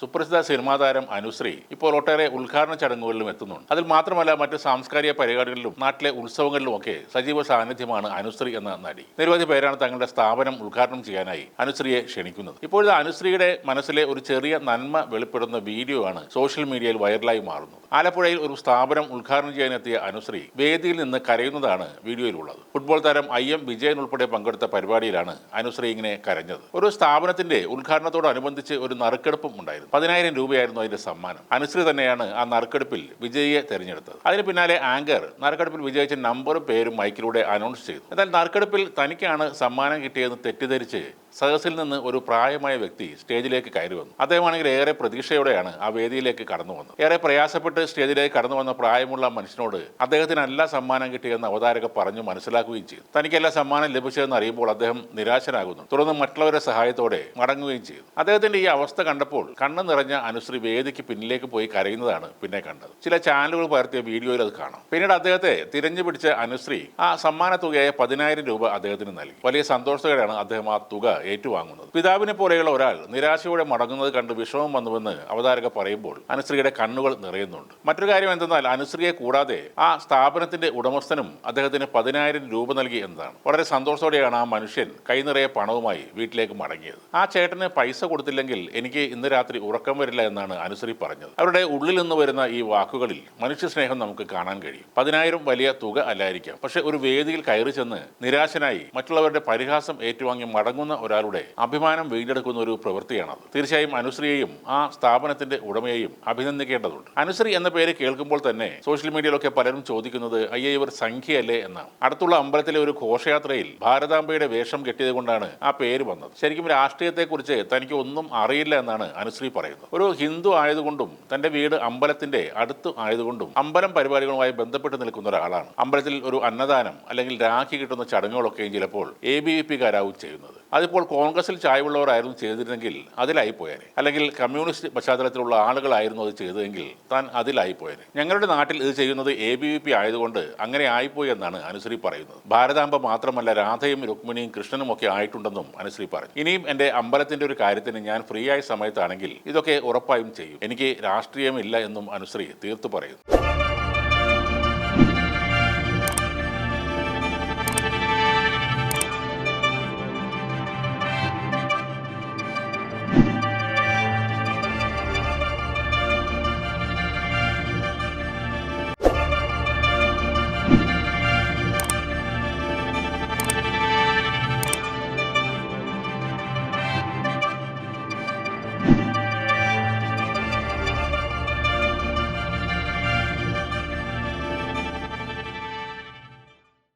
സുപ്രസിദ്ധ cinema താരം അനുശ്രീ ഇപ്പോൾ ഒട്ടേറെ ഉദ്ഘാടന ചടങ്ങുകളിലും എത്തുന്നുണ്ട്. അതിൽ മാത്രമല്ല മറ്റ് സാംസ്കാരിക പരിപാടികളിലും നാട്ടിലെ ഉത്സവങ്ങളിലുമൊക്കെ സജീവ സാന്നിധ്യമാണ് അനുശ്രീ എന്ന നടി. നിരവധി പേരാണ് തങ്ങളുടെ സ്ഥാപനം ഉദ്ഘാടനം ചെയ്യാനായി അനുശ്രീയെ ക്ഷണിക്കുന്നത്. ഇപ്പോഴത്തെ അനുശ്രീയുടെ മനസ്സിലെ ഒരു ചെറിയ നന്മ വെളിപ്പെടുന്ന വീഡിയോ ആണ് സോഷ്യൽ മീഡിയയിൽ വൈറലായി മാറുന്നത്. ആലപ്പുഴയിൽ ഒരു സ്ഥാപനം ഉദ്ഘാടനം ചെയ്യാനെത്തിയ അനുശ്രീ വേദിയിൽ നിന്ന് കരയുന്നതാണ് വീഡിയോയിലുള്ളത്. ഫുട്ബോൾ താരം IM വിജയൻ ഉൾപ്പെടെ പങ്കെടുത്ത പരിപാടിയിലാണ് അനുശ്രീ ഇങ്ങനെ കരഞ്ഞത്. ഒരു സ്ഥാപനത്തിന്റെ ഉദ്ഘാടനത്തോടനുബന്ധിച്ച് ഒരു നറുക്കെടുപ്പും ഉണ്ടായിരുന്നു. 10,000 രൂപയായിരുന്നു അതിന്റെ സമ്മാനം. അനുശ്രീ തന്നെയാണ് ആ നറുക്കെടുപ്പിൽ വിജയിയെ തെരഞ്ഞെടുത്തത്. അതിന് പിന്നാലെ ആങ്കർ നറുക്കെടുപ്പിൽ വിജയിച്ച നമ്പറും പേരും മൈക്കിലൂടെ അനൗൺസ് ചെയ്തു. എന്നാൽ നറുക്കെടുപ്പിൽ തനിക്കാണ് സമ്മാനം കിട്ടിയതെന്ന് തെറ്റിദ്ധരിച്ച് സദസ്സിൽ നിന്ന് ഒരു പ്രായമായ വ്യക്തി സ്റ്റേജിലേക്ക് കയറി വന്നു. അദ്ദേഹമാണെങ്കിൽ ഏറെ പ്രതീക്ഷയോടെയാണ് ആ വേദിയിലേക്ക് കടന്നു വന്നത്. ഏറെ പ്രയാസപ്പെട്ട് സ്റ്റേജിലേക്ക് കടന്നു വന്ന പ്രായമുള്ള മനുഷ്യനോട് അദ്ദേഹത്തിനല്ല സമ്മാനം കിട്ടിയെന്ന് അവതാരക പറഞ്ഞു മനസ്സിലാക്കുകയും ചെയ്തു. തനിക്കല്ല സമ്മാനം ലഭിച്ചതെന്ന് അറിയുമ്പോൾ അദ്ദേഹം നിരാശനാകുന്നു. തുടർന്ന് മറ്റുള്ളവരുടെ സഹായത്തോടെ മടങ്ങുകയും ചെയ്തു. അദ്ദേഹത്തിന്റെ ഈ അവസ്ഥ കണ്ടപ്പോൾ കണ്ണു നിറഞ്ഞ അനുശ്രീ വേദിക്ക് പിന്നിലേക്ക് പോയി കരയുന്നതാണ് പിന്നെ കണ്ടത്. ചില ചാനലുകൾ പകർത്തിയ വീഡിയോയിൽ അത് കാണാം. പിന്നീട് അദ്ദേഹത്തെ തിരഞ്ഞു പിടിച്ച അനുശ്രീ ആ സമ്മാന തുകയായ 10,000 രൂപ അദ്ദേഹത്തിന് നൽകി. വലിയ സന്തോഷത്തോടെയാണ് അദ്ദേഹം ആ തുക ഏറ്റുവാങ്ങുന്നത്. പിതാവിനെ പോലെയുള്ള ഒരാൾ നിരാശയോടെ മടങ്ങുന്നത് കണ്ട് വിഷമം വന്നുവെന്ന് അവതാരക പറയുമ്പോൾ അനുശ്രീയുടെ കണ്ണുകൾ നിറയുന്നുണ്ട്. മറ്റൊരു കാര്യം എന്തെന്നാൽ അനുശ്രീയെ കൂടാതെ ആ സ്ഥാപനത്തിന്റെ ഉടമസ്ഥനും അദ്ദേഹത്തിന് 10,000 രൂപ നൽകി എന്നതാണ്. വളരെ സന്തോഷത്തോടെയാണ് ആ മനുഷ്യൻ കൈനിറയെ പണവുമായി വീട്ടിലേക്ക് മടങ്ങിയത്. ആ ചേട്ടന് പൈസ കൊടുത്തില്ലെങ്കിൽ എനിക്ക് ഇന്ന് രാത്രി ഉറക്കം വരില്ല എന്നാണ് അനുശ്രീ പറഞ്ഞത്. അവരുടെ ഉള്ളിൽ നിന്ന് വരുന്ന ഈ വാക്കുകളിൽ മനുഷ്യ സ്നേഹം നമുക്ക് കാണാൻ കഴിയും. 10,000 വലിയ തുക അല്ലായിരിക്കാം, പക്ഷെ ഒരു വേദിയിൽ കയറി ചെന്ന് നിരാശനായി മറ്റുള്ളവരുടെ പരിഹാസം ഏറ്റുവാങ്ങി മടങ്ങുന്ന ഒരാളുടെ അഭിമാനം വീണ്ടെടുക്കുന്ന ഒരു പ്രവൃത്തിയാണത്. തീർച്ചയായും അനുശ്രീയെയും ആ സ്ഥാപനത്തിന്റെ ഉടമയെയും അഭിനന്ദിക്കേണ്ടതുണ്ട്. അനുശ്രീ എന്ന പേര് കേൾക്കുമ്പോൾ തന്നെ സോഷ്യൽ മീഡിയയിലൊക്കെ പലരും ചോദിക്കുന്നത് അയ്യേ ഇവർ സംഖ്യയല്ലേ എന്നാണ്. അടുത്തുള്ള അമ്പലത്തിലെ ഒരു ഘോഷയാത്രയിൽ ഭാരതാംബയുടെ വേഷം കെട്ടിയത് കൊണ്ടാണ് ആ പേര് വന്നത്. ശരിക്കും രാഷ്ട്രീയത്തെക്കുറിച്ച് തനിക്ക് ഒന്നും അറിയില്ല എന്നാണ് അനുശ്രീ പറയുന്നത്. ഒരു ഹിന്ദു ആയതുകൊണ്ടും തന്റെ വീട് അമ്പലത്തിന്റെ അടുത്ത് ആയതുകൊണ്ടും അമ്പലം പരിപാടികളുമായി ബന്ധപ്പെട്ട് നിൽക്കുന്ന ഒരാളാണ്. അമ്പലത്തിൽ ഒരു അന്നദാനം അല്ലെങ്കിൽ രാഖി കിട്ടുന്ന ചടങ്ങുകളൊക്കെയും ചിലപ്പോൾ ABVP-കാരാവും ചെയ്യുന്നത്. അതിപ്പോൾ കോൺഗ്രസിൽ ചായവുള്ളവരായിരുന്നു ചെയ്തിരുന്നെങ്കിൽ അതിലായിപ്പോയേനെ, അല്ലെങ്കിൽ കമ്മ്യൂണിസ്റ്റ് പശ്ചാത്തലത്തിലുള്ള ആളുകളായിരുന്നു അത് ചെയ്തതെങ്കിൽ താൻ അതിലായിപ്പോയേനെ. ഞങ്ങളുടെ നാട്ടിൽ ഇത് ചെയ്യുന്നത് ABVP ആയതുകൊണ്ട് അങ്ങനെ ആയിപ്പോയി എന്നാണ് അനുശ്രീ പറയുന്നത്. ഭാരതാംബ മാത്രമല്ല രാധയും രുക്മിണിയും കൃഷ്ണനും ഒക്കെ ആയിട്ടുണ്ടെന്നും അനുശ്രീ പറഞ്ഞു. ഇനിയും എൻ്റെ അമ്പലത്തിന്റെ ഒരു കാര്യത്തിന് ഞാൻ ഫ്രീ ആയ സമയത്താണെങ്കിൽ ഇതൊക്കെ ഉറപ്പായും ചെയ്യും. എനിക്ക് രാഷ്ട്രീയമില്ല എന്നും അനുശ്രീ തീർത്തു പറയുന്നു.